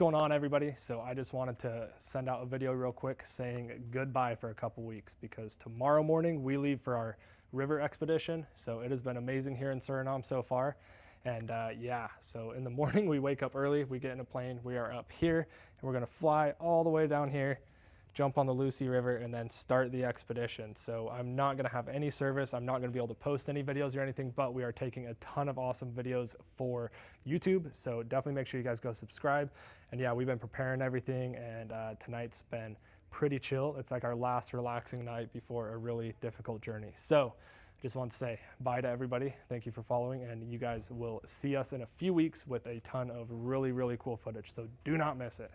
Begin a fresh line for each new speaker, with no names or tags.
Going on, everybody? So I just wanted to send out a video real quick saying goodbye for a couple weeks, because tomorrow morning we leave for our river expedition. So it has been amazing here in Suriname so far. And yeah, so in the morning we wake up early, we get in a plane, we are up here, and we're gonna fly all the way down here, jump on the Lucy River, and then start the expedition. So I'm not gonna have any service, I'm not gonna be able to post any videos or anything, but we are taking a ton of awesome videos for YouTube. So definitely make sure you guys go subscribe. And yeah, we've been preparing everything, and tonight's been pretty chill. It's like our last relaxing night before a really difficult journey. So just want to say bye to everybody. Thank you for following, and you guys will see us in a few weeks with a ton of really, really cool footage. So do not miss it.